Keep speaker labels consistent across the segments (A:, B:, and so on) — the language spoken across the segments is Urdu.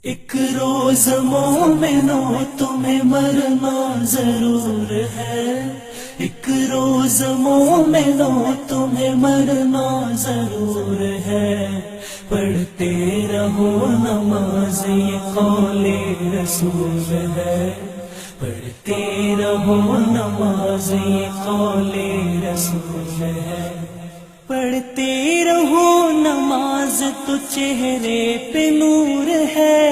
A: ایک روز مومنوں تمہیں مرنا ضرور ہے، ایک روز مومنوں تمہیں مرنا ضرور ہے، پڑھتے رہو نماز یہ قول رسول ہے، پڑھتے رہو نماز یہ قول رسول ہے، پڑھتے رہو نماز تو چہرے پہ نور ہے،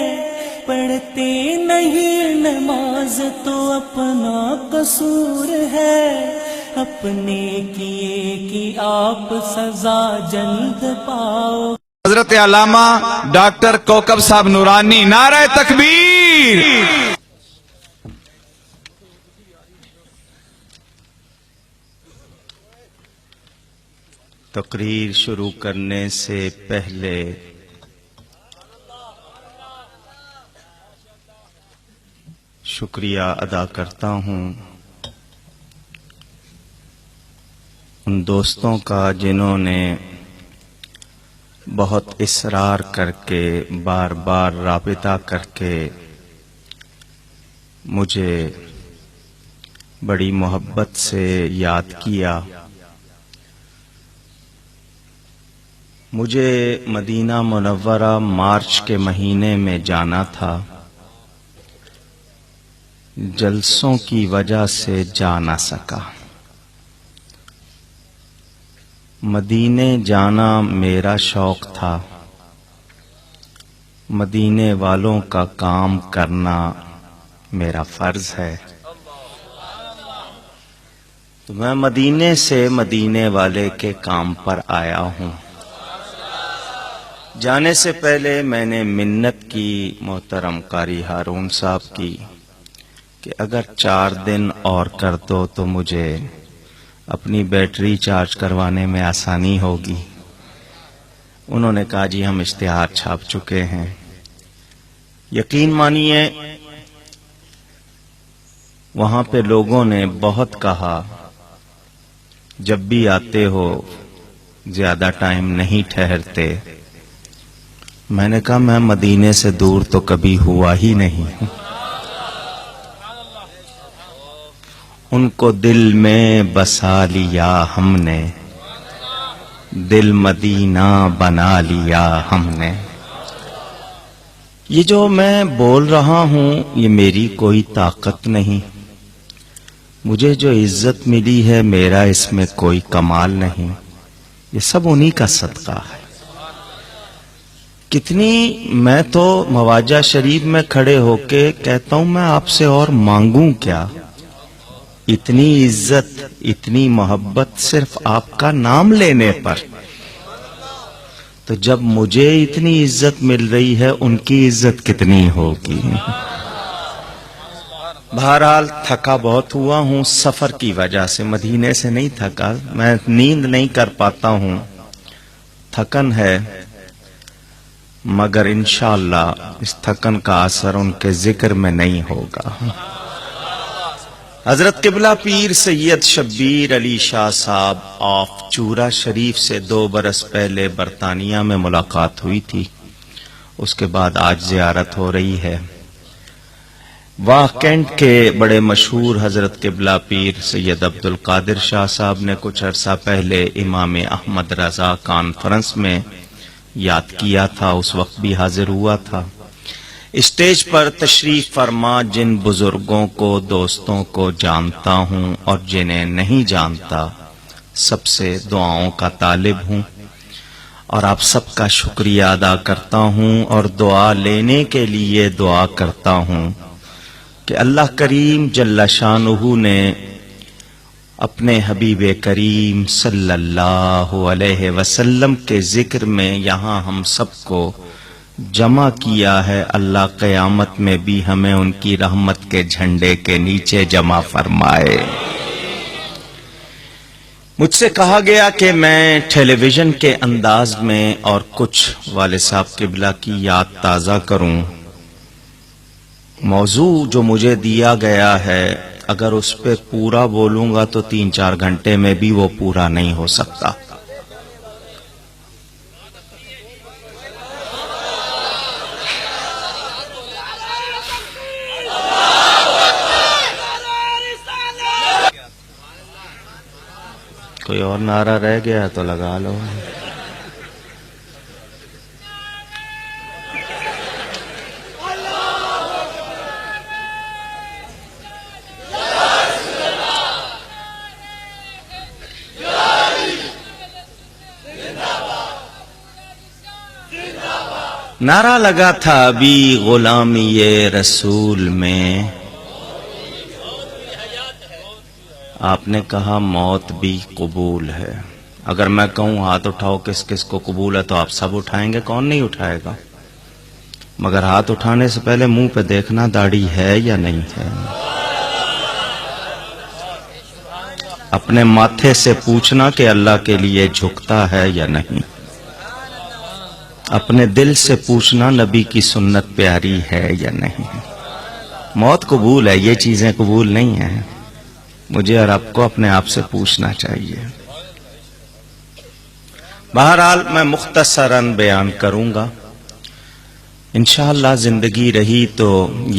A: پڑھتے نہیں نماز تو اپنا قصور ہے، اپنے کیے کی آپ سزا جلد پاؤ۔
B: حضرت علامہ ڈاکٹر کوکب صاحب نورانی، نعرہ تکبیر۔ تقریر شروع کرنے سے پہلے شکریہ ادا کرتا ہوں ان دوستوں کا جنہوں نے بہت اصرار کر کے بار بار رابطہ کر کے مجھے بڑی محبت سے یاد کیا۔ مجھے مدینہ منورہ مارچ کے مہینے میں جانا تھا، جلسوں کی وجہ سے جا نہ سکا۔ مدینے جانا میرا شوق تھا، مدینے والوں کا کام کرنا میرا فرض ہے، تو میں مدینے سے مدینے والے کے کام پر آیا ہوں۔ جانے سے پہلے میں نے منت کی محترم قاری ہارون صاحب کی کہ اگر 4 دن اور کر دو تو مجھے اپنی بیٹری چارج کروانے میں آسانی ہوگی۔ انہوں نے کہا جی ہم اشتہار چھاپ چکے ہیں۔ یقین مانیے وہاں پہ لوگوں نے بہت کہا جب بھی آتے ہو زیادہ ٹائم نہیں ٹھہرتے۔ میں نے کہا میں مدینے سے دور تو کبھی ہوا ہی نہیں ہوں، ان کو دل میں بسا لیا ہم نے، دل مدینہ بنا لیا ہم نے۔ یہ جو میں بول رہا ہوں یہ میری کوئی طاقت نہیں، مجھے جو عزت ملی ہے میرا اس میں کوئی کمال نہیں، یہ سب انہی کا صدقہ ہے۔ کتنی میں تو مواجہ شریف میں کھڑے ہو کے کہتا ہوں میں آپ سے اور مانگوں کیا، اتنی عزت اتنی محبت صرف آپ کا نام لینے پر، تو جب مجھے اتنی عزت مل رہی ہے ان کی عزت کتنی ہوگی۔ بہرحال تھکا بہت ہوا ہوں سفر کی وجہ سے، مدینے سے نہیں تھکا، میں نیند نہیں کر پاتا ہوں، تھکن ہے، مگر انشاءاللہ اس تھکن کا اثر ان کے ذکر میں نہیں ہوگا۔ حضرت قبلہ پیر سید شبیر علی شاہ صاحب آف چورا شریف سے 2 برس پہلے برطانیہ میں ملاقات ہوئی تھی، اس کے بعد آج زیارت ہو رہی ہے۔ واہ کینٹ کے بڑے مشہور حضرت قبلہ پیر سید عبد القادر شاہ صاحب نے کچھ عرصہ پہلے امام احمد رضا کانفرنس میں یاد کیا تھا، اس وقت بھی حاضر ہوا تھا۔ اسٹیج پر تشریف فرما جن بزرگوں کو دوستوں کو جانتا ہوں اور جنہیں نہیں جانتا سب سے دعاؤں کا طالب ہوں، اور آپ سب کا شکریہ ادا کرتا ہوں اور دعا لینے کے لیے دعا کرتا ہوں کہ اللہ کریم جل شانہ نے اپنے حبیب کریم صلی اللہ علیہ وسلم کے ذکر میں یہاں ہم سب کو جمع کیا ہے، اللہ قیامت میں بھی ہمیں ان کی رحمت کے جھنڈے کے نیچے جمع فرمائے۔ مجھ سے کہا گیا کہ میں ٹیلی ویژن کے انداز میں اور کچھ والد صاحب قبلہ کی یاد تازہ کروں۔ موضوع جو مجھے دیا گیا ہے اگر اس پہ پورا بولوں گا تو 3-4 گھنٹے میں بھی وہ پورا نہیں ہو سکتا۔ کوئی اور نعرہ رہ گیا تو لگا لو. نعرہ لگا تھا ابھی غلامی رسول میں، آپ نے کہا موت بھی قبول ہے. اگر میں کہوں ہاتھ اٹھاؤ کس کس کو قبول ہے تو آپ سب اٹھائیں گے، کون نہیں اٹھائے گا؟ مگر ہاتھ اٹھانے سے پہلے منہ پہ دیکھنا داڑھی ہے یا نہیں ہے. اپنے ماتھے سے پوچھنا کہ اللہ کے لیے جھکتا ہے یا نہیں. اپنے دل سے پوچھنا نبی کی سنت پیاری ہے یا نہیں. موت قبول ہے، یہ چیزیں قبول نہیں ہیں. مجھے اور آپ کو اپنے آپ سے پوچھنا چاہیے. بہرحال میں مختصراً بیان کروں گا. انشاءاللہ زندگی رہی تو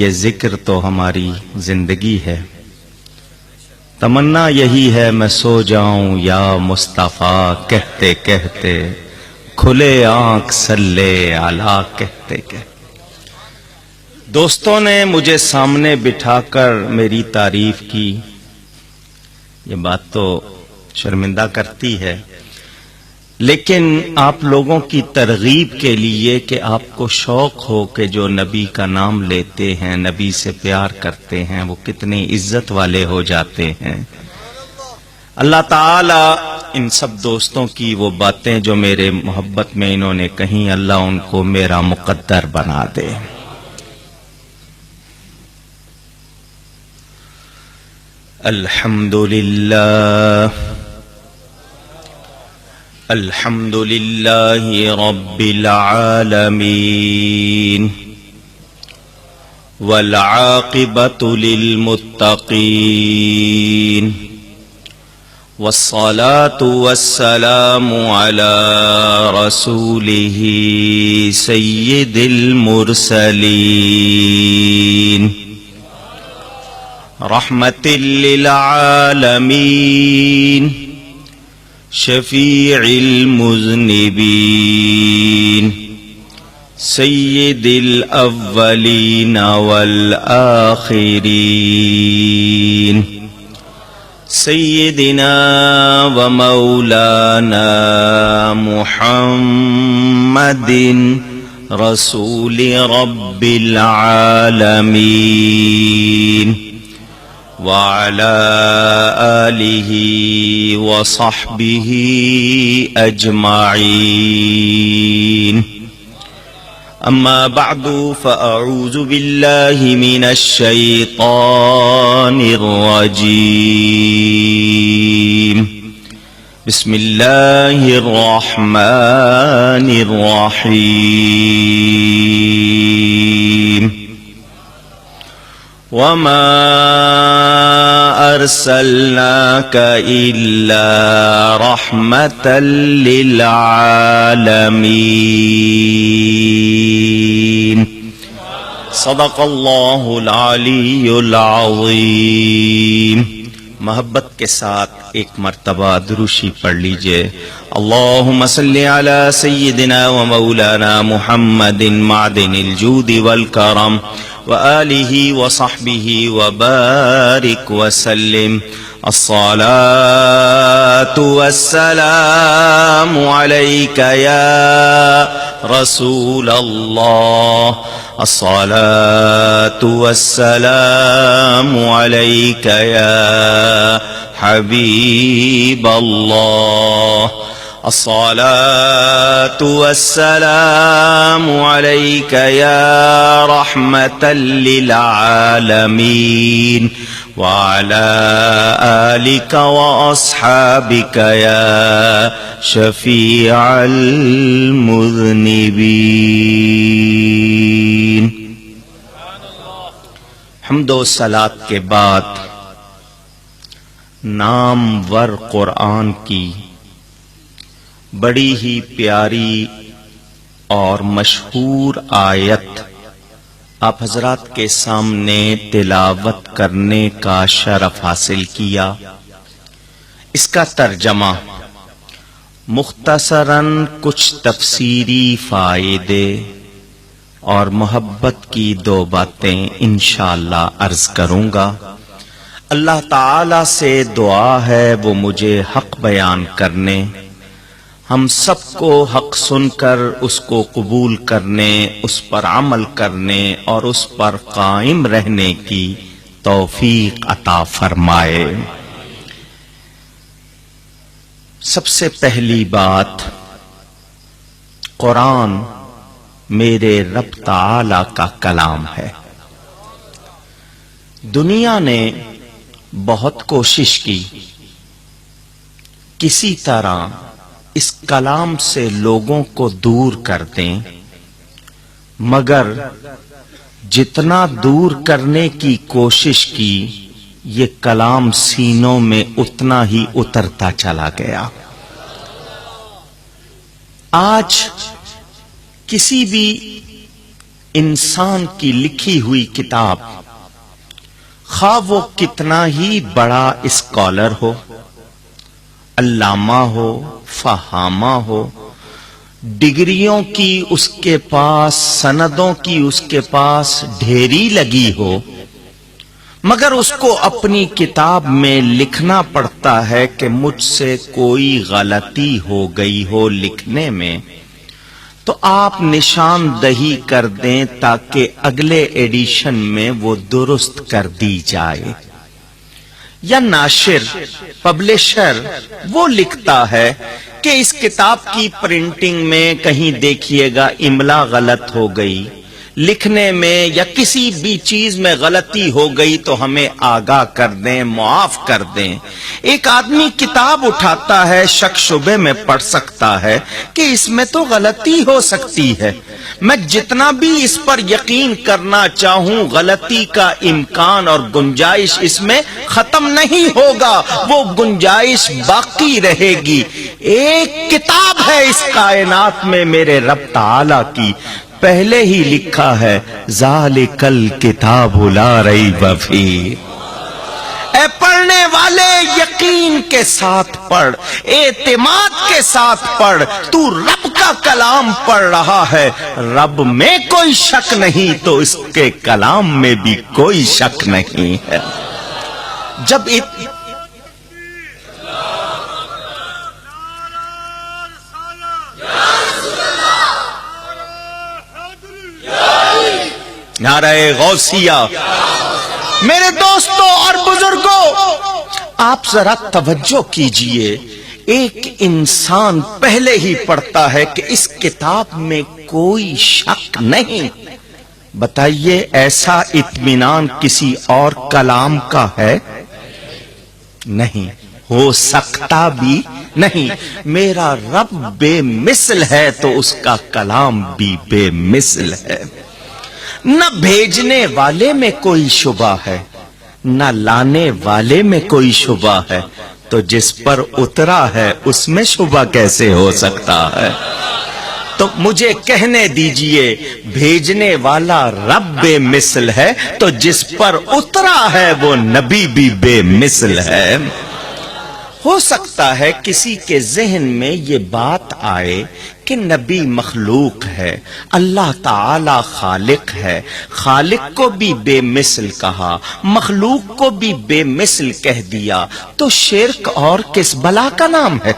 B: یہ ذکر تو ہماری زندگی ہے. تمنا یہی ہے میں سو جاؤں یا مصطفیٰ کہتے کہتے، کھلے آنکھ صلی علی کہتے کہتے. دوستوں نے مجھے سامنے بٹھا کر میری تعریف کی. یہ بات تو شرمندہ کرتی ہے، لیکن آپ لوگوں کی ترغیب کے لیے کہ آپ کو شوق ہو کہ جو نبی کا نام لیتے ہیں، نبی سے پیار کرتے ہیں، وہ کتنے عزت والے ہو جاتے ہیں. اللہ تعالی ان سب دوستوں کی وہ باتیں جو میرے محبت میں انہوں نے کہیں، اللہ ان کو میرا مقدر بنا دے. الحمدللہ الحمدللہ رب العالمین والعاقبۃ للمتقین والصلاة والسلام على رسوله سید المرسلین رحمت للعالمین شفیع المذنبین سید الاولین والآخرین سیدنا و مولانا محمد رسول رب العالمین وعلى آله وصحبه أجمعين. أما بعد فأعوذ بالله من الشيطان الرجيم. بسم الله الرحمن الرحيم. وما أرسلناك إلا رحمة للعالمين. صدق الله العلي العظيم. محبت کے ساتھ ایک مرتبہ دروشی پڑھ لیجئے. اللہم صلی علی سیدنا و مولانا محمد معدن الجود والکرم وآلہ وصحبہ وبارک وسلم. الصلاة والسلام علیک یا رسول اللہ. الصلاة والسلام علیک یا حبیب اللہ. الصلاة والسلام علیک یا رحمة للعالمین وعلى آلك وأصحابك يا شفيع المذنبين. حمد و صلات کے بعد نامور قرآن کی بڑی ہی پیاری اور مشہور آیت آپ حضرات کے سامنے تلاوت کرنے کا شرف حاصل کیا. اس کا ترجمہ مختصراً کچھ تفسیری فائدے اور محبت کی دو باتیں انشاءاللہ عرض کروں گا۔ اللہ تعالی سے دعا ہے وہ مجھے حق بیان کرنے، ہم سب کو حق سن کر اس کو قبول کرنے، اس پر عمل کرنے اور اس پر قائم رہنے کی توفیق عطا فرمائے۔ سب سے پہلی بات، قرآن میرے رب تعالی کا کلام ہے۔ دنیا نے بہت کوشش کی کسی طرح اس کلام سے لوگوں کو دور کر دیں، مگر جتنا دور کرنے کی کوشش کی یہ کلام سینوں میں اتنا ہی اترتا چلا گیا۔ آج کسی بھی انسان کی لکھی ہوئی کتاب، خواہ وہ کتنا ہی بڑا اسکالر ہو، علامہ ہو، فہامہ ہو، ڈگریوں کی اس کے پاس، سندوں کی اس کے پاس ڈھیری لگی ہو، مگر اس کو اپنی کتاب میں لکھنا پڑتا ہے کہ مجھ سے کوئی غلطی ہو گئی ہو لکھنے میں، تو آپ نشاندہی کر دیں تاکہ اگلے ایڈیشن میں وہ درست کر دی جائے۔ یا ناشر، پبلشر وہ لکھتا ہے کہ اس کتاب کی پرنٹنگ میں کہیں دیکھیے گا املا غلط ہو گئی، لکھنے میں یا کسی بھی چیز میں غلطی ہو گئی تو ہمیں آگاہ کر دیں، معاف کر دیں۔ ایک آدمی کتاب اٹھاتا ہے، شک شبے میں پڑھ سکتا ہے کہ اس میں تو غلطی ہو سکتی ہے، میں جتنا بھی اس پر یقین کرنا چاہوں غلطی کا امکان اور گنجائش اس میں ختم نہیں ہوگا، وہ گنجائش باقی رہے گی۔ ایک کتاب ہے اس کائنات میں میرے رب تعالی کی، پہلے ہی لکھا ہے ذالک الکتاب لا ریب فیہ۔ اے پڑھنے والے یقین کے ساتھ پڑھ، اعتماد کے ساتھ پڑھ، تو رب کا کلام پڑھ رہا ہے، رب میں کوئی شک نہیں تو اس کے کلام میں بھی کوئی شک نہیں ہے۔ جب نعرہ غوثیہ، میرے دوستوں اور بزرگوں آپ ذرا توجہ کیجئے، ایک انسان پہلے ہی پڑھتا ہے کہ اس کتاب میں کوئی شک نہیں۔ بتائیے ایسا اطمینان کسی اور کلام کا ہے؟ نہیں، ہو سکتا بھی نہیں۔ میرا رب بے مثل ہے تو اس کا کلام بھی بے مثل ہے۔ نہ بھیجنے والے میں کوئی شبہ ہے، نہ لانے والے میں کوئی شبہ ہے، تو جس پر اترا ہے اس میں شبہ کیسے ہو سکتا ہے؟ تو مجھے کہنے دیجئے بھیجنے والا رب بے مثل ہے تو جس پر اترا ہے وہ نبی بھی بے مثل ہے۔ ہو سکتا ہے کسی کے ذہن میں یہ بات آئے کہ نبی مخلوق ہے، اللہ تعالی خالق ہے، خالق کو بھی بے مثل کہا، مخلوق کو بھی بے مثل کہہ دیا، تو شرک اور کس بلا کا نام ہے؟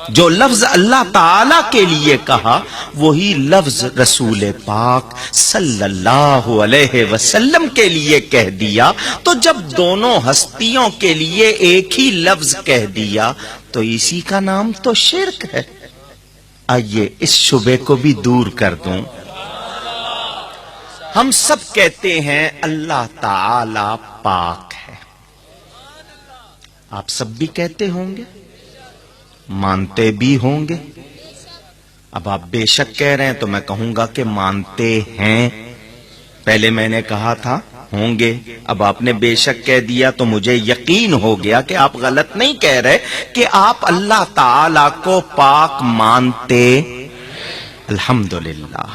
B: جو لفظ اللہ تعالی کے لیے کہا وہی لفظ رسول پاک صلی اللہ علیہ وسلم کے لیے کہہ دیا، تو جب دونوں ہستیوں کے لیے ایک ہی لفظ کہہ دیا تو اسی کا نام تو شرک ہے۔ آئیے اس شبے کو بھی دور کر دوں۔ ہم سب کہتے ہیں اللہ تعالی پاک ہے، آپ سب بھی کہتے ہوں گے، مانتے بھی ہوں گے۔ اب آپ بے شک کہہ رہے ہیں تو میں کہوں گا کہ مانتے ہیں۔ پہلے میں نے کہا تھا ہوں گے، اب آپ نے بے شک کہہ دیا تو مجھے یقین ہو گیا کہ آپ غلط نہیں کہہ رہے، کہ آپ اللہ تعالی کو پاک مانتے۔ الحمدللہ۔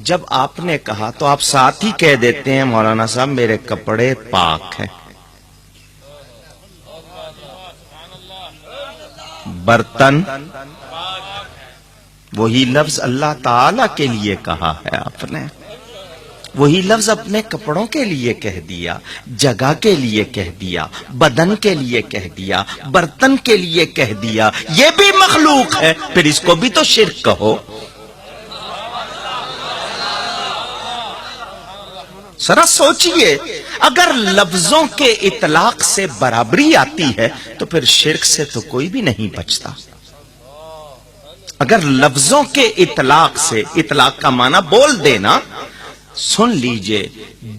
B: جب آپ نے کہا تو آپ ساتھ ہی کہہ دیتے ہیں مولانا صاحب میرے کپڑے پاک ہیں، برتن وہی لفظ اللہ تعالی کے لیے کہا ہے آپ نے، وہی لفظ اپنے کپڑوں کے لیے کہہ دیا، جگہ کے لیے کہہ دیا، بدن کے لیے کہہ دیا، برتن کے لیے کہہ دیا، یہ بھی مخلوق ہے، پھر اس کو بھی تو شرک کہو۔ ذرا سوچئے، اگر لفظوں کے اطلاق سے برابری آتی ہے تو پھر شرک سے تو کوئی بھی نہیں بچتا۔ اگر لفظوں کے اطلاق سے، اطلاق کا معنی بول دینا، سن لیجئے،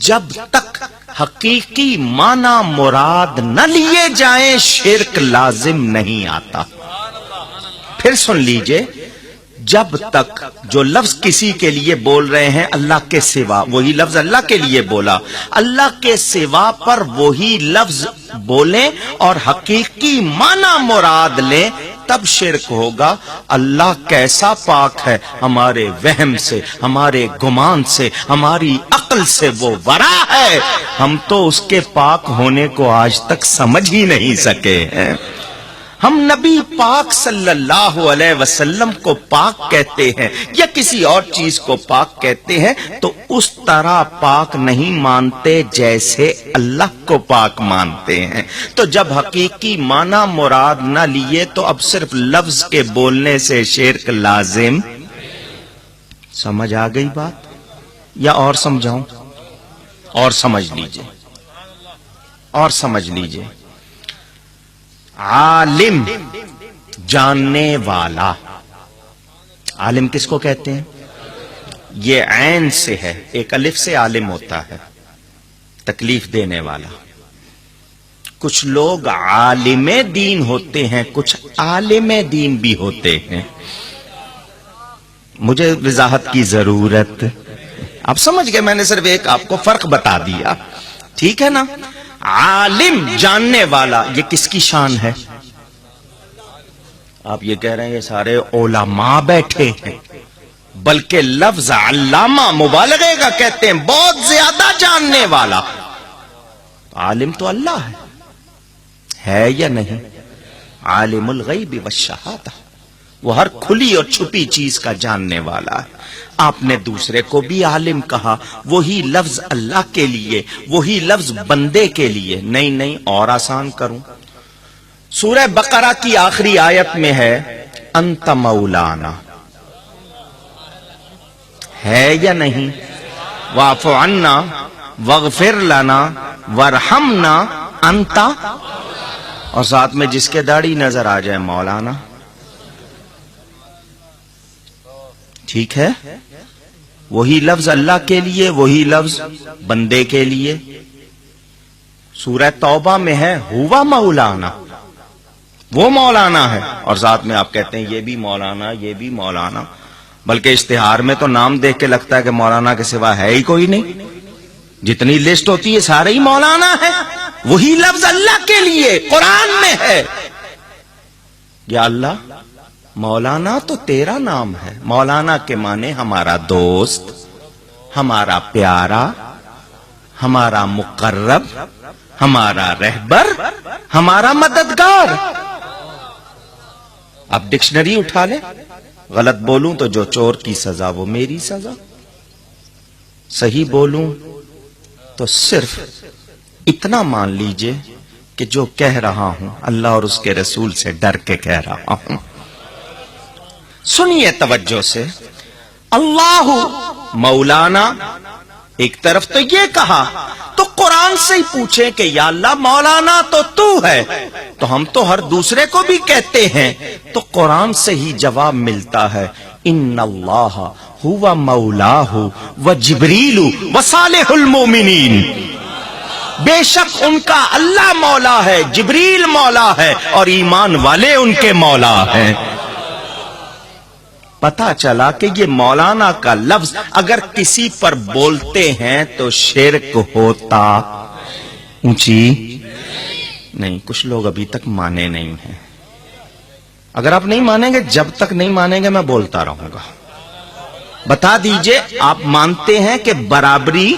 B: جب تک حقیقی معنی مراد نہ لیے جائیں شرک لازم نہیں آتا۔ پھر سن لیجئے، جب تک جو لفظ کسی کے لیے بول رہے ہیں اللہ کے سوا، وہی لفظ اللہ کے لیے بولا، اللہ کے سوا پر وہی لفظ بولیں اور حقیقی معنی مراد لیں تب شرک ہوگا۔ اللہ کیسا پاک ہے ہمارے وہم سے، ہمارے گمان سے، ہماری عقل سے، وہ ورا ہے، ہم تو اس کے پاک ہونے کو آج تک سمجھ ہی نہیں سکے ہیں۔ ہم نبی پاک صلی اللہ علیہ وسلم کو پاک کہتے ہیں یا کسی اور چیز کو پاک کہتے ہیں تو اس طرح پاک نہیں مانتے جیسے اللہ کو پاک مانتے ہیں۔ تو جب حقیقی معنی مراد نہ لیے تو اب صرف لفظ کے بولنے سے شرک لازم۔ سمجھ آ گئی بات یا اور سمجھاؤں؟ اور سمجھ لیجئے، اور سمجھ لیجئے۔ عالم جاننے والا، عالم کس کو کہتے ہیں؟ یہ عین سے ہے، ایک الف سے عالم ہوتا ہے، تکلیف دینے والا۔ کچھ لوگ عالم دین ہوتے ہیں، کچھ عالم دین بھی ہوتے ہیں۔ مجھے وضاحت کی ضرورت؟ آپ سمجھ گئے، میں نے صرف ایک آپ کو فرق بتا دیا، ٹھیک ہے نا؟ عالم جاننے والا، یہ کس کی شان ہے؟ آپ یہ کہہ رہے ہیں یہ سارے علماء بیٹھے ہیں، بلکہ لفظ علامہ مبالغے کا کہتے ہیں، بہت زیادہ جاننے والا۔ عالم تو اللہ ہے یا نہیں؟ عالم الغیب والشہادہ، وہ ہر کھلی اور چھپی چیز کا جاننے والا ہے۔ آپ نے دوسرے کو بھی عالم کہا، وہی لفظ اللہ کے لیے، وہی لفظ بندے کے لیے۔ نہیں اور آسان کروں، سورہ بقرہ کی آخری آیت میں ہے انت مولانا، ہے یا نہیں؟ واعف عنا واغفر لنا وارحمنا انت، اور ساتھ میں جس کے داڑھی نظر آ جائے مولانا، ٹھیک ہے؟ وہی لفظ اللہ کے لیے، وہی لفظ بندے کے لیے۔ سورہ توبہ میں ہے ہوا مولانا، وہ مولانا ہے، اور ساتھ میں آپ کہتے ہیں یہ بھی مولانا، یہ بھی مولانا، بلکہ اشتہار میں تو نام دیکھ کے لگتا ہے کہ مولانا کے سوا ہے ہی کوئی نہیں، جتنی لسٹ ہوتی ہے سارے ہی مولانا ہے۔ وہی لفظ اللہ کے لیے قرآن میں ہے، یا اللہ مولانا تو تیرا نام ہے۔ مولانا کے معنی ہمارا دوست، ہمارا پیارا، ہمارا مقرب، ہمارا رہبر، ہمارا مددگار۔ اب ڈکشنری اٹھا لیں، غلط بولوں تو جو چور کی سزا وہ میری سزا، صحیح بولوں تو صرف اتنا مان لیجئے کہ جو کہہ رہا ہوں اللہ اور اس کے رسول سے ڈر کے کہہ رہا ہوں۔ سنیے توجہ سے، اللہ مولانا ایک طرف تو یہ کہا، تو قرآن سے ہی پوچھیں کہ یا اللہ مولانا تو ہے، تو ہم تو ہر دوسرے کو بھی کہتے ہیں، تو قرآن سے ہی جواب ملتا ہے ان اللہ ہوا مولاہ و جبریل و صالح المومنین، بے شک ان کا اللہ مولا ہے، جبریل مولا ہے، اور ایمان والے ان کے مولا ہیں۔ پتا چلا کہ یہ مولانا کا لفظ اگر کسی پر بولتے ہیں تو شرک ہوتا اونچی نہیں۔ کچھ لوگ ابھی تک مانے نہیں ہیں، اگر آپ نہیں مانیں گے، جب تک نہیں مانیں گے میں بولتا رہوں گا۔ بتا دیجئے آپ مانتے ہیں کہ برابری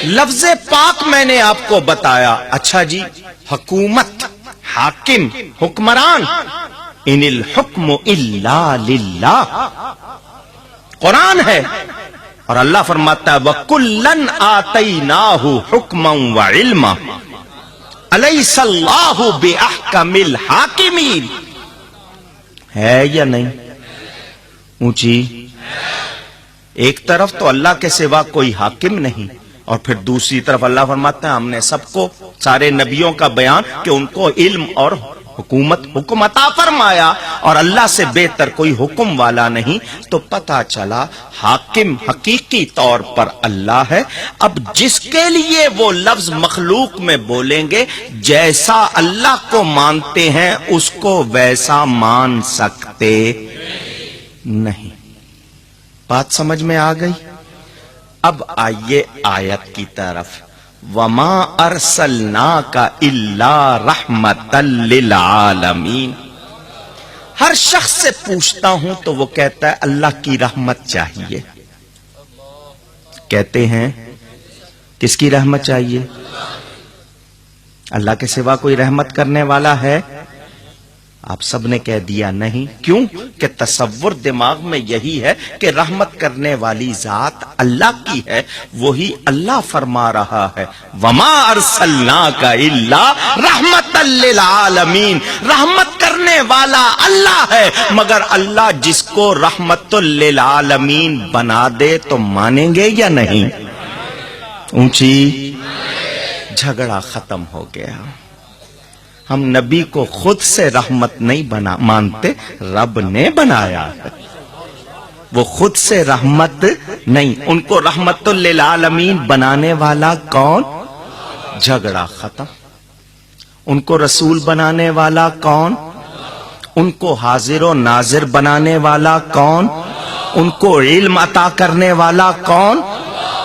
B: لفظ پاک میں نے آپ کو بتایا، اچھا جی حکومت حاکم، حکمران، ان الحکم الا للہ، قرآن ہے. اور اللہ فرماتا ہے وَكُلًّا آتَيْنَاهُ حُكْمًا وَعِلْمًا أَلَيْسَ اللَّهُ بِأَحْكَمِ الْحَاكِمِينَ. ہے یا نہیں؟ اونچی. ایک طرف تو اللہ کے سوا کوئی حاکم نہیں، اور پھر دوسری طرف اللہ فرماتا ہے ہم نے سب کو، سارے نبیوں کا بیان کہ ان کو علم اور حکم عطا فرمایا، اور اللہ سے بہتر کوئی حکم والا نہیں. تو پتہ چلا حاکم حقیقی طور پر اللہ ہے. اب جس کے لیے وہ لفظ مخلوق میں بولیں گے، جیسا اللہ کو مانتے ہیں اس کو ویسا مان سکتے نہیں. بات سمجھ میں آ گئی؟ اب آئیے آیت کی طرف. وَمَا أَرْسَلْنَاكَ إِلَّا رَحْمَةً لِّلْعَالَمِينَ. ہر شخص سے پوچھتا ہوں تو وہ کہتا ہے اللہ کی رحمت چاہیے. کہتے ہیں کس کی رحمت چاہیے؟ اللہ کے سوا کوئی رحمت کرنے والا ہے؟ آپ سب نے کہہ دیا نہیں. کیوں کہ تصور دماغ میں یہی ہے کہ رحمت کرنے والی ذات اللہ کی ہے. وہی اللہ فرما رہا ہے وَمَا أَرْسَلْنَاكَ إِلَّا رَحْمَةً لِّلْعَالَمِينَ. رحمت کرنے والا اللہ ہے، مگر اللہ جس کو رحمت للعالمین بنا دے تو مانیں گے یا نہیں؟ اونچی. جھگڑا ختم ہو گیا. ہم نبی کو خود سے رحمت نہیں مانتے، رب نے بنایا ہے. وہ خود سے رحمت نہیں، ان کو رحمت للعالمین بنانے والا کون؟ جھگڑا ختم. ان کو رسول بنانے والا کون؟ ان کو حاضر و ناظر بنانے والا کون؟ ان کو علم عطا کرنے والا کون؟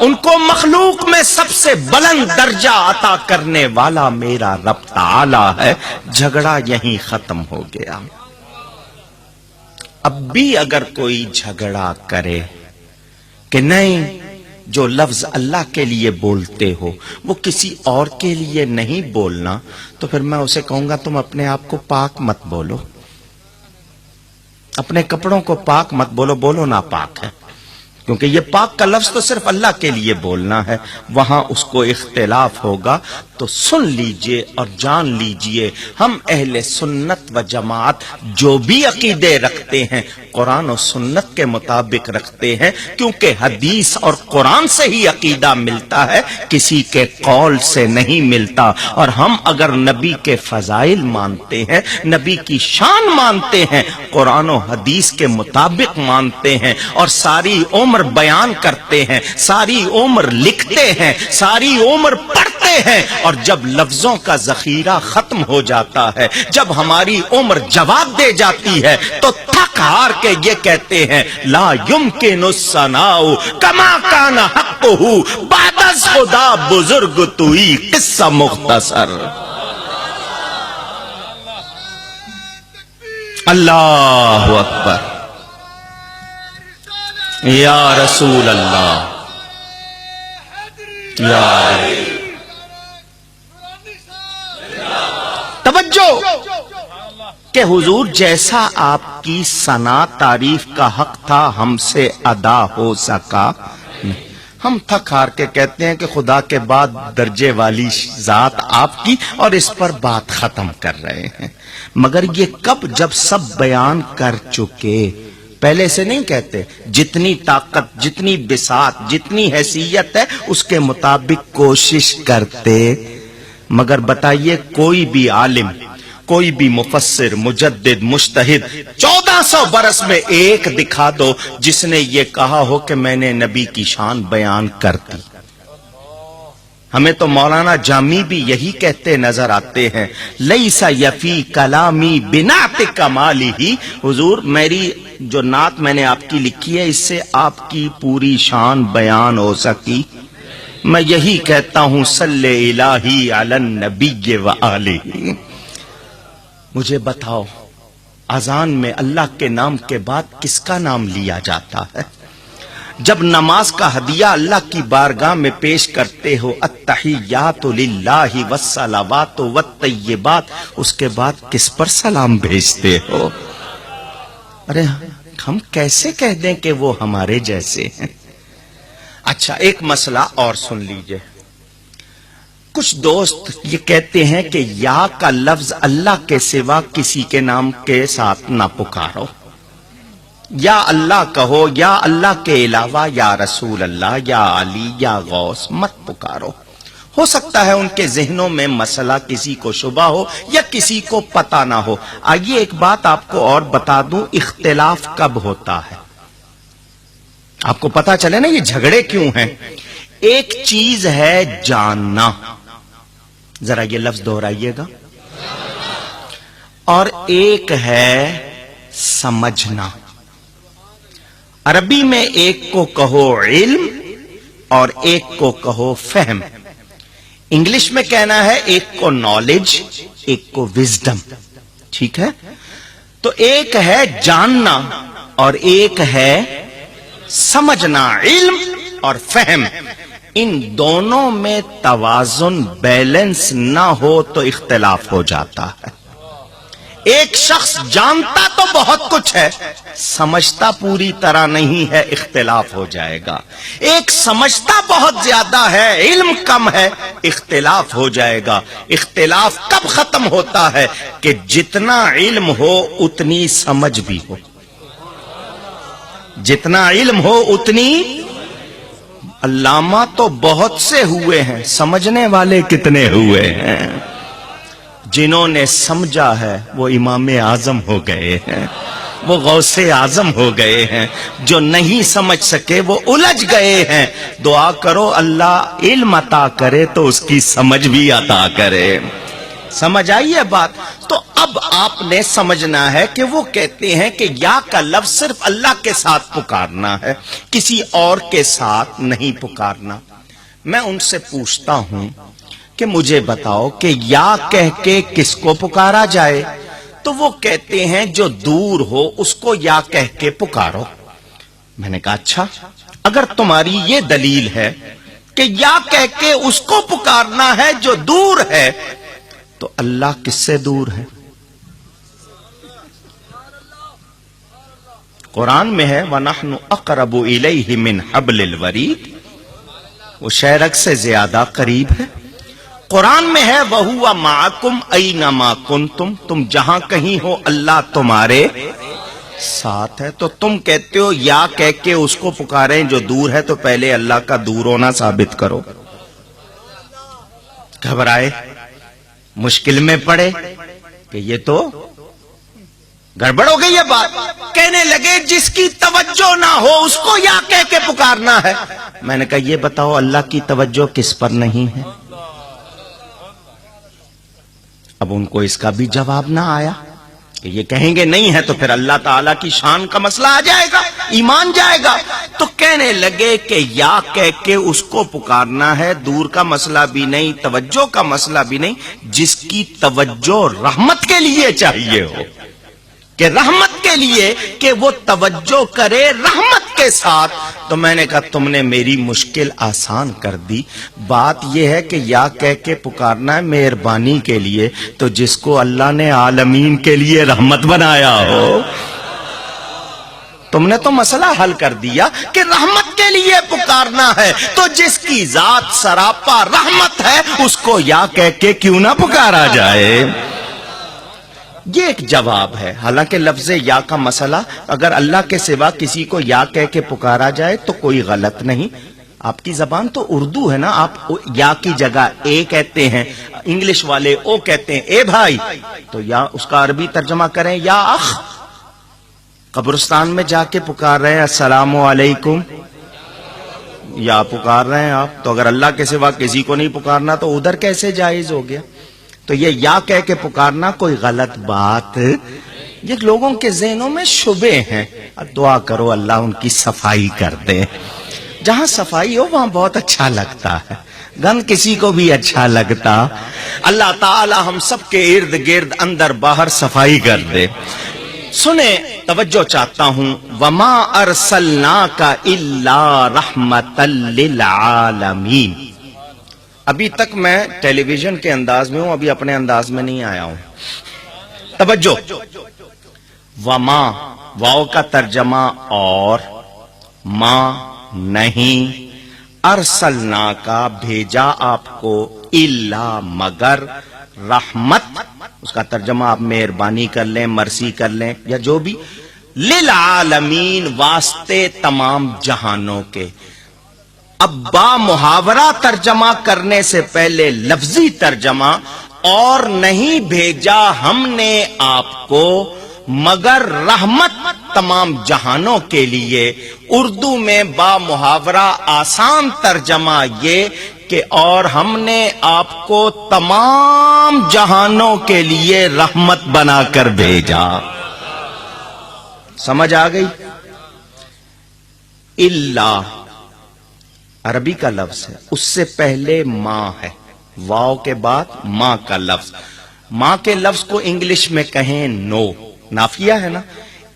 B: ان کو مخلوق میں سب سے بلند درجہ عطا کرنے والا میرا رب تعالی ہے. جھگڑا یہیں ختم ہو گیا. اب بھی اگر کوئی جھگڑا کرے کہ نہیں جو لفظ اللہ کے لیے بولتے ہو وہ کسی اور کے لیے نہیں بولنا، تو پھر میں اسے کہوں گا تم اپنے آپ کو پاک مت بولو، اپنے کپڑوں کو پاک مت بولو، بولو ناپاک ہے. کیونکہ یہ پاک کا لفظ تو صرف اللہ کے لیے بولنا ہے. وہاں اس کو اختلاف ہوگا. تو سن لیجئے اور جان لیجئے ہم اہل سنت و جماعت جو بھی عقیدے رکھتے ہیں قرآن و سنت کے مطابق رکھتے ہیں، کیونکہ حدیث اور قرآن سے ہی عقیدہ ملتا ہے، کسی کے قول سے نہیں ملتا. اور ہم اگر نبی کے فضائل مانتے ہیں، نبی کی شان مانتے ہیں، قرآن و حدیث کے مطابق مانتے ہیں، اور ساری عمر بیان کرتے ہیں، ساری عمر لکھتے ہیں، ساری عمر پڑھتے ہیں، اور جب لفظوں کا ذخیرہ ختم ہو جاتا ہے، جب ہماری عمر جواب دے جاتی ہے، تو تھک ہار کے یہ کہتے ہیں لا یمکن الثناء کما کان حقہ بعد از خدا بزرگ توئی قصہ مختصر. اللہ اکبر. یا رسول اللہ. یا توجہ کہ حضور جیسا آپ کی ثنا تعریف کا حق تھا ہم سے ادا ہو سکا نہیں. ہم تھک ہار کے کہتے ہیں کہ خدا کے بعد درجے والی ذات آپ کی، اور اس پر بات ختم کر رہے ہیں. مگر یہ کب؟ جب سب بیان کر چکے. پہلے سے نہیں کہتے. جتنی طاقت، جتنی بساط، جتنی حیثیت ہے اس کے مطابق کوشش کرتے. مگر بتائیے کوئی بھی عالم، کوئی بھی مفسر، مجدد، مجتہد 1400 برس میں ایک دکھا دو جس نے یہ کہا ہو کہ میں نے نبی کی شان بیان کر دی. ہمیں تو مولانا جامی بھی یہی کہتے نظر آتے ہیں لیس یفی کلامی بنعت کمالہ. حضور میری جو نعت میں نے آپ کی لکھی ہے اس سے آپ کی پوری شان بیان ہو سکی. میں یہی کہتا ہوں صلی الہی علی النبی و آلہ. مجھے بتاؤ اذان میں اللہ کے نام کے بعد کس کا نام لیا جاتا ہے؟ جب نماز کا ہدیہ اللہ کی بارگاہ میں پیش کرتے ہو، التحیات للہ والصلوات والطیبات، اس کے بعد کس پر سلام بھیجتے ہو؟ ارے ہم کیسے کہہ دیں کہ وہ ہمارے جیسے ہیں؟ اچھا ایک مسئلہ اور سن لیجئے. کچھ دوست یہ کہتے ہیں کہ یا کا لفظ اللہ کے سوا کسی کے نام کے ساتھ نہ پکارو، یا اللہ کہو، یا اللہ کے علاوہ یا رسول اللہ، یا علی، یا غوث مت پکارو. ہو سکتا ہے ان کے ذہنوں میں مسئلہ کسی کو شبہ ہو یا کسی کو پتہ نہ ہو. آئیے ایک بات آپ کو اور بتا دوں، اختلاف کب ہوتا ہے آپ کو پتا چلے نا یہ جھگڑے کیوں ہیں. ایک چیز ہے جاننا، ذرا یہ لفظ دہرائیے گا، اور ایک ہے سمجھنا. عربی میں ایک کو کہو علم اور ایک کو کہو فہم. انگلش میں کہنا ہے ایک کو نالج، ایک کو وزڈم. ٹھیک ہے؟ تو ایک ہے جاننا اور ایک ہے سمجھنا، علم اور فہم. ان دونوں میں توازن، بیلنس نہ ہو تو اختلاف ہو جاتا ہے. ایک شخص جانتا تو بہت کچھ ہے، سمجھتا پوری طرح نہیں ہے، اختلاف ہو جائے گا. ایک سمجھتا بہت زیادہ ہے، علم کم ہے، اختلاف ہو جائے گا. اختلاف کب ختم ہوتا ہے؟ کہ جتنا علم ہو اتنی سمجھ بھی ہو. جتنا علم ہو اتنی. علامہ تو بہت سے ہوئے ہیں، سمجھنے والے کتنے ہوئے ہیں؟ جنہوں نے سمجھا ہے وہ امام اعظم ہو گئے ہیں، وہ غوث اعظم ہو گئے ہیں. جو نہیں سمجھ سکے وہ الجھ گئے ہیں. دعا کرو اللہ علم عطا کرے تو اس کی سمجھ بھی عطا کرے. سمجھ آئی ہے بات؟ تو اب آپ نے سمجھنا ہے کہ وہ کہتے ہیں کہ یا کا لفظ صرف اللہ کے ساتھ پکارنا ہے، کسی اور کے ساتھ نہیں پکارنا. میں ان سے پوچھتا ہوں کہ مجھے بتاؤ کہ یا کہہ کے کس کو پکارا جائے؟ تو وہ کہتے ہیں جو دور ہو اس کو یا کہہ کے پکارو. میں نے کہا اچھا، اگر تمہاری یہ دلیل ہے کہ یا کہہ کے اس کو پکارنا ہے جو دور ہے، تو اللہ کس سے دور ہے؟ قرآن میں ہے وَنَحْنُ أَقْرَبُ إِلَيْهِ مِنْ حَبْلِ الْوَرِيدِ، وہ شہرک سے زیادہ قریب ہے. قرآن میں ہے وَهُوَ مَعَكُمْ أَيْنَمَا كُنْتُمْ، تم جہاں کہیں ہو اللہ تمہارے ساتھ ہے. تو تم کہتے ہو یا کہہ کے اس کو پکاریں جو دور ہے، تو پہلے اللہ کا دور ہونا ثابت کرو. گھبرائے، مشکل میں پڑے کہ یہ تو گڑبڑ ہو گئی ہے بات. کہنے لگے جس کی توجہ نہ ہو اس کو یا کہہ کے پکارنا ہے. میں نے کہا یہ بتاؤ اللہ کی توجہ کس پر نہیں ہے؟ اب ان کو اس کا بھی جواب نہ آیا کہ یہ کہیں گے نہیں ہے تو پھر اللہ تعالیٰ کی شان کا مسئلہ آ جائے گا، ایمان جائے گا. تو کہنے لگے کہ یا کہہ کے اس کو پکارنا ہے، دور کا مسئلہ بھی نہیں، توجہ کا مسئلہ بھی نہیں. جس کی توجہ رحمت کے لیے چاہیے ہو، کہ رحمت کے لیے کہ وہ توجہ کرے رحمت کے ساتھ. تو میں نے کہا تم نے میری مشکل آسان کر دی. بات یہ ہے کہ یا کہہ کے پکارنا ہے مہربانی کے لیے، تو جس کو اللہ نے عالمین کے لیے رحمت بنایا ہو. تم نے تو مسئلہ حل کر دیا کہ رحمت کے لیے پکارنا ہے، تو جس کی ذات سراپا رحمت ہے اس کو یا کہہ کے کیوں نہ پکارا جائے؟ یہ ایک جواب ہے. حالانکہ لفظ یا کا مسئلہ اگر اللہ کے سوا کسی کو یا کہہ کے پکارا جائے تو کوئی غلط نہیں. آپ کی زبان تو اردو ہے نا، آپ یا کی جگہ اے کہتے ہیں، انگلش والے او کہتے ہیں، اے بھائی. تو یا اس کا عربی ترجمہ کریں یا اخ. قبرستان میں جا کے پکار رہے ہیں السلام علیکم، یا پکار رہے ہیں آپ، تو اگر اللہ کے سوا کسی کو نہیں پکارنا تو ادھر کیسے جائز ہو گیا؟ تو یہ یا کہہ کے پکارنا کوئی غلط بات، یہ لوگوں کے ذہنوں میں شبے ہیں. دعا کرو اللہ ان کی صفائی کر دے. جہاں صفائی ہو وہاں بہت اچھا لگتا ہے، گند کسی کو بھی اچھا لگتا. اللہ تعالی ہم سب کے ارد گرد اندر باہر صفائی کر دے. سنیں توجہ چاہتا ہوں، وما ارسلناک الا رحمۃ للعالمین۔ ابھی تک میں ٹیلی ویژن کے انداز میں ہوں، ابھی اپنے انداز میں نہیں آیا ہوں۔ توجہ، وما، واو کا ترجمہ اور، ماں نہیں، ارسلنا کا بھیجا آپ کو، الا مگر، رحمت، اس کا ترجمہ آپ مہربانی کر لیں، مرسی کر لیں، یا جو بھی، للعالمین، واسطے تمام جہانوں کے۔ اب با محاورہ ترجمہ کرنے سے پہلے لفظی ترجمہ، اور نہیں بھیجا ہم نے آپ کو مگر رحمت تمام جہانوں کے لیے۔ اردو میں با محاورہ آسان ترجمہ یہ کہ اور ہم نے آپ کو تمام جہانوں کے لیے رحمت بنا کر بھیجا۔ سمجھ آ گئی؟ اللہ عربی کا لفظ ہے، اس سے پہلے ماں ہے، واو کے بعد ماں کا لفظ۔ ماں کے لفظ کو انگلش میں کہیں نو، نافیہ ہے نا،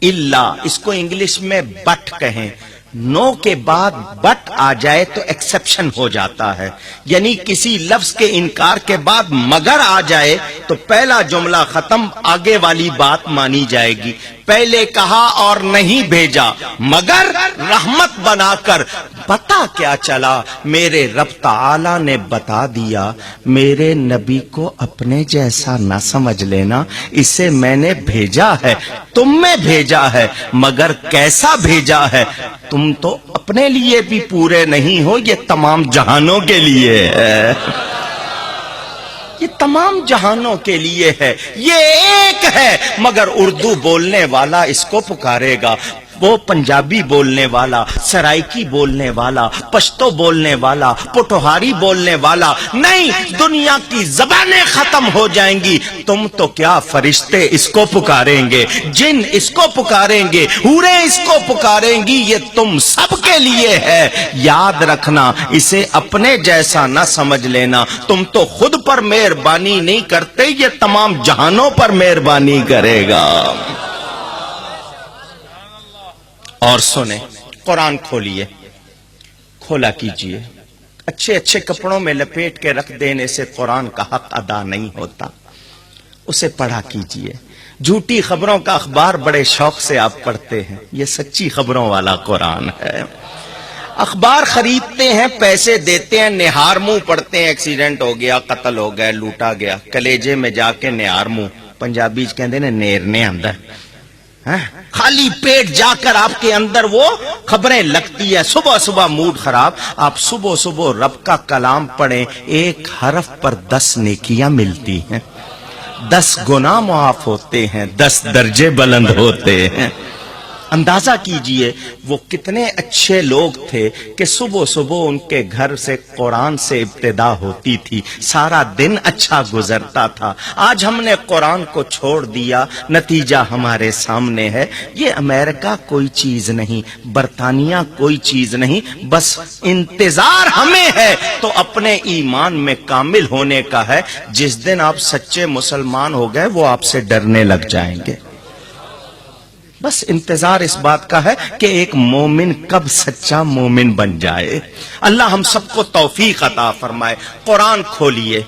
B: اللہ، اس کو انگلش میں بٹ کہیں۔ نو کے بعد بٹ آ جائے تو ایکسپشن ہو جاتا ہے، یعنی کسی لفظ کے انکار کے بعد مگر آ جائے تو پہلا جملہ ختم، آگے والی بات مانی جائے گی۔ پہلے کہا اور نہیں بھیجا مگر رحمت بنا کر۔ پتا کیا چلا؟ میرے رب تعالی نے بتا دیا، میرے نبی کو اپنے جیسا نہ سمجھ لینا، اسے میں نے بھیجا ہے، تم میں بھیجا ہے، مگر کیسا بھیجا ہے؟ تم تو اپنے لیے بھی پورے نہیں ہو، یہ تمام جہانوں کے لیے ہے، یہ تمام جہانوں کے لیے ہے، یہ ایک ہے، مگر اردو بولنے والا اس کو پکارے گا، وہ پنجابی بولنے والا، سرائکی بولنے والا، پشتو بولنے والا، پٹوہاری بولنے والا نہیں، دنیا کی زبانیں ختم ہو جائیں گی، تم تو کیا فرشتے اس کو پکاریں گے، جن اس کو پکاریں گے، حوریں اس کو پکاریں گی، یہ تم سب کے لیے ہے۔ یاد رکھنا، اسے اپنے جیسا نہ سمجھ لینا، تم تو خود پر مہربانی نہیں کرتے، یہ تمام جہانوں پر مہربانی کرے گا۔ اور سنیں، قرآن کھولیے، کھولا کیجئے، اچھے اچھے کپڑوں میں لپیٹ کے رکھ دینے سے قرآن کا حق ادا نہیں ہوتا، اسے پڑھا کیجئے۔ جھوٹی خبروں کا اخبار بڑے شوق سے آپ پڑھتے ہیں، یہ سچی خبروں والا قرآن ہے۔ اخبار خریدتے ہیں، پیسے دیتے ہیں، نہار منہ پڑھتے ہیں، ایکسیڈنٹ ہو گیا، قتل ہو گیا، لوٹا گیا، کلیجے میں جا کے نہار منہ، پنجابی کہندے نے نیرنے اندر، خالی پیٹ جا کر آپ کے اندر وہ خبریں لگتی ہے، صبح صبح موڈ خراب، آپ صبح صبح رب کا کلام پڑھیں، ایک حرف پر 10 نیکیاں ملتی ہیں، 10 گناہ معاف ہوتے ہیں، 10 درجے بلند ہوتے ہیں۔ اندازہ کیجئے وہ کتنے اچھے لوگ تھے کہ صبح صبح ان کے گھر سے قرآن سے ابتدا ہوتی تھی، سارا دن اچھا گزرتا تھا۔ آج ہم نے قرآن کو چھوڑ دیا، نتیجہ ہمارے سامنے ہے۔ یہ امریکہ کوئی چیز نہیں، برطانیہ کوئی چیز نہیں، بس انتظار ہمیں ہے تو اپنے ایمان میں کامل ہونے کا ہے۔ جس دن آپ سچے مسلمان ہو گئے وہ آپ سے ڈرنے لگ جائیں گے۔ بس انتظار اس بات کا ہے کہ ایک مومن کب سچا مومن بن جائے۔ اللہ ہم سب کو توفیق عطا فرمائے۔ قرآن کھولیے،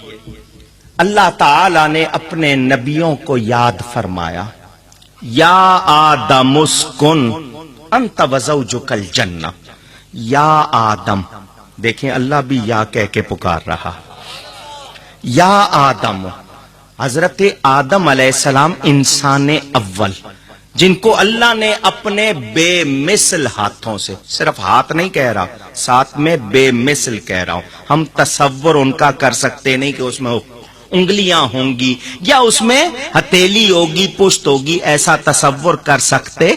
B: اللہ تعالی نے اپنے نبیوں کو یاد فرمایا، یا آدم اسکن انت وزوجک الجنہ، یا آدم، دیکھیں اللہ بھی یا کہہ کے پکار رہا، یا آدم، حضرت آدم علیہ السلام انسان اول، جن کو اللہ نے اپنے بے مثل ہاتھوں سے، صرف ہاتھ نہیں کہہ رہا، ساتھ میں بے مثل کہہ رہا ہوں، ہم تصور ان کا کر سکتے نہیں کہ اس میں انگلیاں ہوں گی یا اس میں ہتھیلی ہوگی، پشت ہوگی، ایسا تصور کر سکتے؟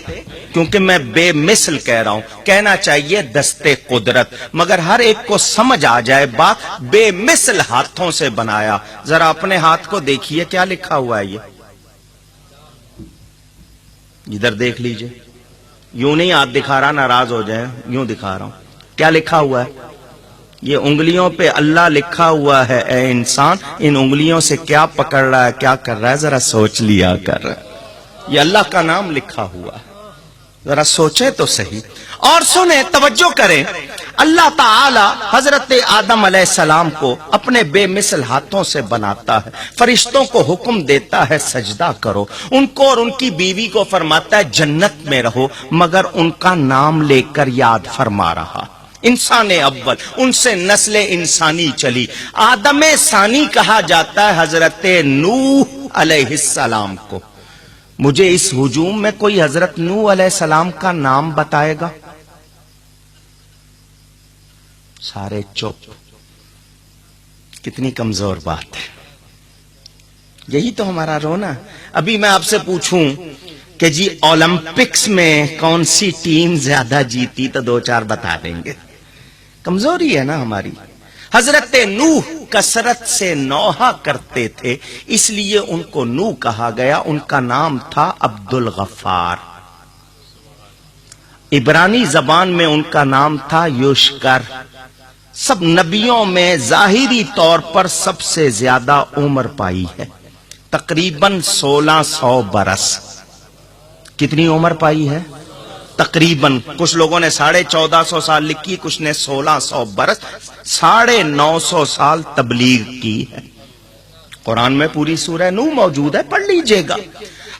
B: کیونکہ میں بے مثل کہہ رہا ہوں، کہنا چاہیے دستے قدرت، مگر ہر ایک کو سمجھ آ جائے بات، بے مثل ہاتھوں سے بنایا۔ ذرا اپنے ہاتھ کو دیکھیے، کیا لکھا ہوا ہے؟ یہ ادھر دیکھ لیجئے، یوں نہیں ہاتھ دکھا رہا ناراض ہو جائے، یوں دکھا رہا ہوں، کیا لکھا ہوا ہے؟ یہ انگلیوں پہ اللہ لکھا ہوا ہے، اے انسان ان انگلیوں سے کیا پکڑ رہا ہے، کیا کر رہا ہے، ذرا سوچ لیا کر۔ یہ اللہ کا نام لکھا ہوا ہے. ذرا سوچیں تو صحیح. اور سنیں، توجہ کریں. اللہ تعالی حضرت آدم علیہ السلام کو اپنے بے مثل ہاتھوں سے بناتا ہے، فرشتوں کو حکم دیتا ہے سجدہ کرو، ان کو اور ان کی بیوی کو فرماتا ہے جنت میں رہو، مگر ان کا نام لے کر یاد فرما رہا. انسان اول، ان سے نسل انسانی چلی. آدم ثانی کہا جاتا ہے حضرت نوح علیہ السلام کو. مجھے اس ہجوم میں کوئی حضرت نوح علیہ السلام کا نام بتائے گا؟ سارے چپ. کتنی کمزور بات ہے. یہی تو ہمارا رونا. ابھی میں آپ سے پوچھوں کہ جی اولمپکس میں کون سی ٹیم زیادہ جیتی تو دو چار بتا دیں گے. کمزوری ہے نا ہماری. حضرت نوح کثرت سے نوحہ کرتے تھے، اس لیے ان کو نوح کہا گیا. ان کا نام تھا عبد الغفار. عبرانی زبان میں ان کا نام تھا یوشکر. سب نبیوں میں ظاہری طور پر سب سے زیادہ عمر پائی ہے، تقریباً 1600 برس. کتنی عمر پائی ہے؟ تقریباً. کچھ لوگوں نے 1450 سال لکھی، کچھ نے 1600 برس. 950 سال تبلیغ کی ہے. قرآن میں پوری سورہ نوح موجود ہے، پڑھ لیجئے گا.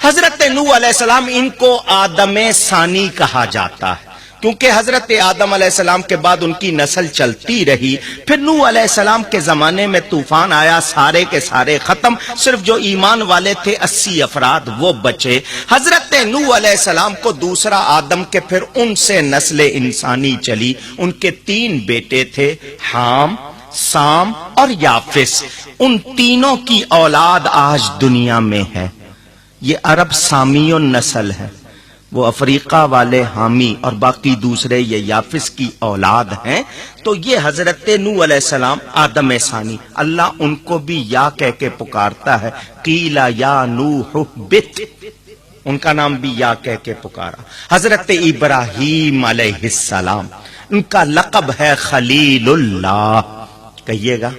B: حضرت نوح علیہ السلام، ان کو آدم ثانی کہا جاتا ہے کیونکہ حضرت آدم علیہ السلام کے بعد ان کی نسل چلتی رہی. پھر نوح علیہ السلام کے زمانے میں طوفان آیا، سارے کے سارے ختم. صرف جو ایمان والے تھے 80 افراد وہ بچے. حضرت نوح علیہ السلام کو دوسرا آدم کے پھر ان سے نسل انسانی چلی. ان کے 3 بیٹے تھے، حام، سام اور یافس. ان تینوں کی اولاد آج دنیا میں ہے. یہ عرب سامیون نسل ہے، وہ افریقہ والے حامی اور باقی دوسرے یہ یافس کی اولاد ہیں. تو یہ حضرت نوح علیہ السلام آدم ثانی. اللہ ان کو بھی یا کہہ کے پکارتا ہے، قیل یا نوح اہبط. ان کا نام بھی یا کہہ کے پکارا. حضرت ابراہیم علیہ السلام، ان کا لقب ہے خلیل اللہ. کہیے گا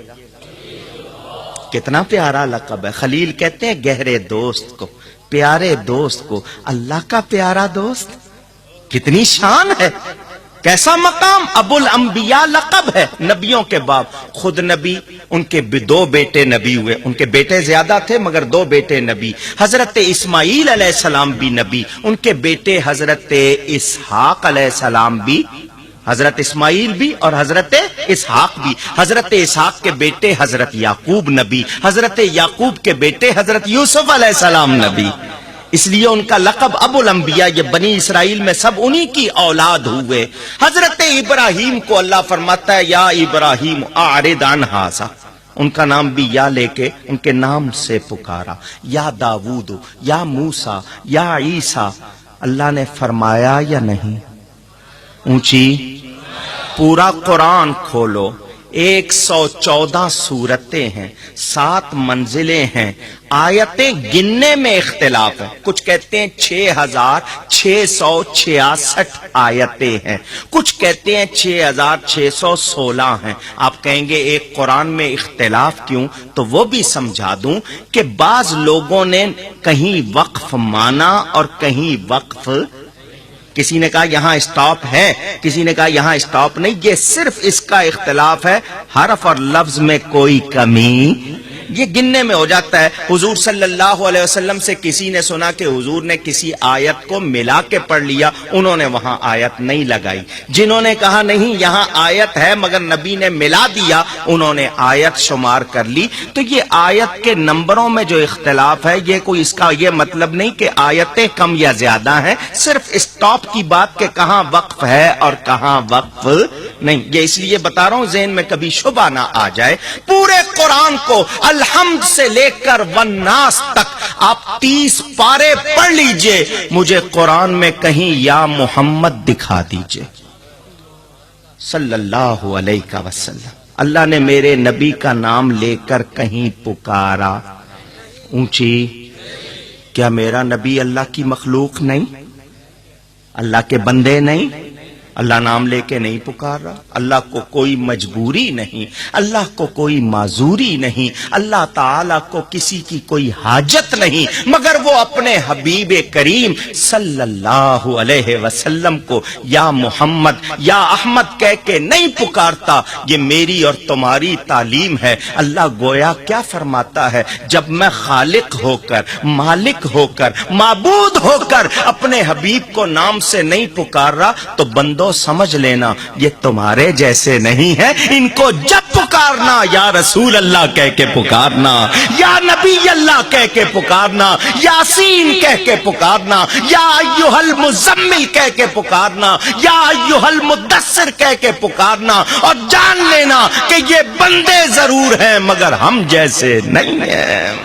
B: کتنا پیارا لقب ہے. خلیل کہتے ہیں گہرے دوست کو، پیارے دوست کو. اللہ کا پیارا دوست، کتنی شان ہے، کیسا مقام. ابو الانبیاء لقب ہے، نبیوں کے باپ. خود نبی، ان کے 2 بیٹے نبی ہوئے. ان کے بیٹے زیادہ تھے مگر 2 بیٹے نبی. حضرت اسماعیل علیہ السلام بھی نبی. ان کے بیٹے حضرت اسحاق علیہ السلام بھی، حضرت اسماعیل بھی اور حضرت اسحاق بھی. حضرت اسحاق کے بیٹے حضرت یعقوب نبی. حضرت یعقوب کے بیٹے حضرت یوسف علیہ السلام نبی. اس لیے ان کا لقب ابو الانبیاء. یہ بنی اسرائیل میں سب انہی کی اولاد ہوئے. حضرت ابراہیم کو اللہ فرماتا ہے یا ابراہیم اعرض عن ھذا. ان کا نام بھی یا لے کے ان کے نام سے پکارا. یا داؤد، یا موسیٰ، یا عیسیٰ. اللہ نے فرمایا یا نہیں؟ اونچی. پورا قرآن کھولو، 114 سورتیں ہیں، 7 منزلیں ہیں. آیتیں گننے میں اختلاف ہے. کچھ کہتے ہیں 6666 آیتیں ہیں، کچھ کہتے ہیں 6616 ہیں. آپ کہیں گے ایک قرآن میں اختلاف کیوں؟ تو وہ بھی سمجھا دوں کہ بعض لوگوں نے کہیں وقف مانا اور کہیں وقف. کسی نے کہا یہاں اسٹاپ ہے، کسی نے کہا یہاں اسٹاپ نہیں. یہ صرف اس کا اختلاف ہے، حرف اور لفظ میں کوئی کمی. یہ گننے میں ہو جاتا ہے. حضور صلی اللہ علیہ وسلم سے کسی نے سنا کہ حضور نے کسی آیت کو ملا کے پڑھ لیا، انہوں نے وہاں آیت نہیں لگائی. جنہوں نے کہا نہیں یہاں آیت ہے مگر نبی نے ملا دیا، انہوں نے آیت شمار کر لی. تو یہ آیت کے نمبروں میں جو اختلاف ہے، یہ کوئی اس کا یہ مطلب نہیں کہ آیتیں کم یا زیادہ ہیں. صرف اسٹاپ کی بات کہ کہاں وقف ہے اور کہاں وقف نہیں. یہ اس لیے بتا رہا ہوں ذہن میں کبھی شبہ نہ آ جائے. پورے قرآن کو الحمد سے لے کر والناس تک آپ 30 پارے پڑھ لیجئے. مجھے قرآن میں کہیں یا محمد دکھا دیجئے صلی اللہ علیہ وسلم. اللہ نے میرے نبی کا نام لے کر کہیں پکارا. اونچی. کیا میرا نبی اللہ کی مخلوق نہیں؟ اللہ کے بندے نہیں؟ اللہ نام لے کے نہیں پکار رہا. اللہ کو کوئی مجبوری نہیں, اللہ کو کوئی معذوری نہیں, اللہ تعالیٰ کو کسی کی کوئی حاجت نہیں, مگر وہ اپنے حبیب کریم صلی اللہ علیہ وسلم کو یا محمد یا احمد کہہ کے نہیں پکارتا. یہ میری اور تمہاری تعلیم ہے. اللہ گویا کیا فرماتا ہے, جب میں خالق ہو کر, مالک ہو کر, معبود ہو کر اپنے حبیب کو نام سے نہیں پکار رہا تو بندوں سمجھ لینا یہ تمہارے جیسے نہیں ہے. ان کو جب پکارنا یا رسول اللہ کہہ کے پکارنا, یا نبی اللہ کہہ کے پکارنا, یاسین کہہ کے پکارنا, یا ایھا المزمل کہہ کے پکارنا, یا ایھا المدثر کہہ کے پکارنا, اور جان لینا کہ یہ بندے ضرور ہیں مگر ہم جیسے نہیں ہیں.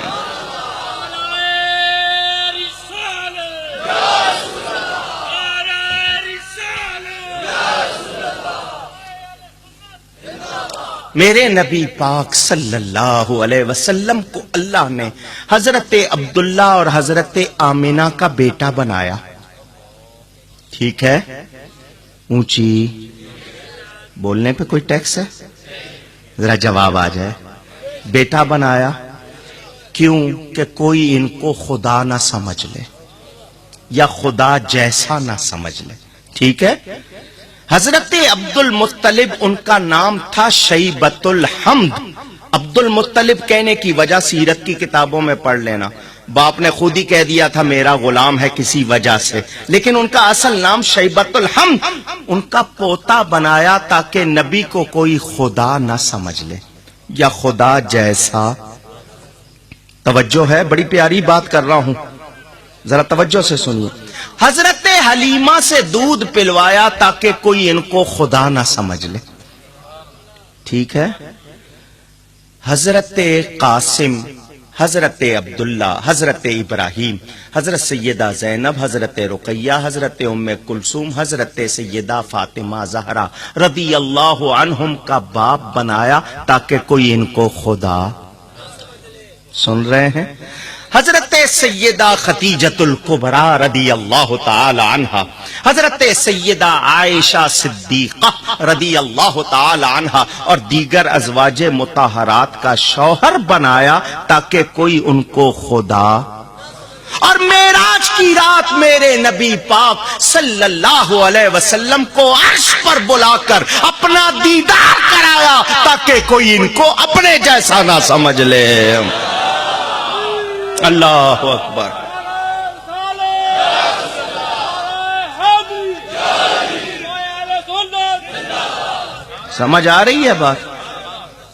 B: میرے نبی پاک صلی اللہ علیہ وسلم کو اللہ نے حضرت عبداللہ اور حضرت آمنہ کا بیٹا بنایا. ٹھیک ہے, اونچی بولنے پہ کوئی ٹیکس ہے؟ ذرا جواب آ جائے. بیٹا بنایا کیوں؟ کہ کوئی ان کو خدا نہ سمجھ لے یا خدا جیسا نہ سمجھ لے. ٹھیک ہے. حضرت عبد المطلب ان کا نام تھا شیبۃ الحمد. عبد المطلب کہنے کی وجہ سیرت کی کتابوں میں پڑھ لینا, باپ نے خود ہی کہہ دیا تھا میرا غلام ہے کسی وجہ سے, لیکن ان کا اصل نام شیبۃ الحمد. ان کا پوتا بنایا تاکہ نبی کو کوئی خدا نہ سمجھ لے یا خدا جیسا. توجہ ہے, بڑی پیاری بات کر رہا ہوں, ذرا توجہ سے سنیے. حضرت حلیمہ سے دودھ پلوایا تاکہ کوئی ان کو خدا نہ سمجھ لے. ٹھیک ہے. حضرت قاسم, حضرت عبداللہ, حضرت ابراہیم, حضرت سیدہ زینب, حضرت رقیہ, حضرت ام کلثوم, حضرت سیدہ فاطمہ زہرا رضی اللہ عنہم کا باپ بنایا تاکہ کوئی ان کو خدا. سن رہے ہیں؟ حضرت سیدہ خدیجۃ الکبریٰ رضی اللہ تعالی عنہا, حضرت سیدہ عائشہ صدیقہ رضی اللہ تعالی عنہا اور دیگر ازواج مطہرات کا شوہر بنایا تاکہ کوئی ان کو خدا. اور معراج کی رات میرے نبی پاک صلی اللہ علیہ وسلم کو عرش پر بلا کر اپنا دیدار کرایا تاکہ کوئی ان کو اپنے جیسا نہ سمجھ لے. اللہ اکبر. سمجھ آ رہی ہے بات؟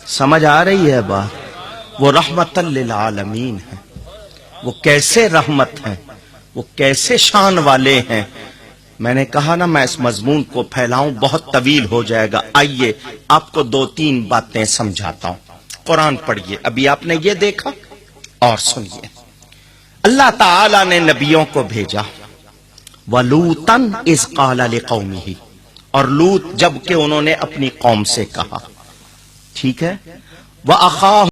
B: سمجھ آ رہی ہے بات؟ وہ رحمت للعالمین ہیں, وہ کیسے رحمت ہیں, وہ کیسے شان والے ہیں. میں نے کہا نا میں اس مضمون کو پھیلاؤں بہت طویل ہو جائے گا. آئیے آپ کو 2-3 باتیں سمجھاتا ہوں. قرآن پڑھیے. ابھی آپ نے یہ دیکھا اور سنیے. اللہ تعالی نے نبیوں کو بھیجا. وَلُوطًا إِذْ قَالَ لِقَوْمِهِ, اور لوط جب کہ انہوں نے اپنی قوم سے کہا. ٹھیک ہے. وَأَخَاهُ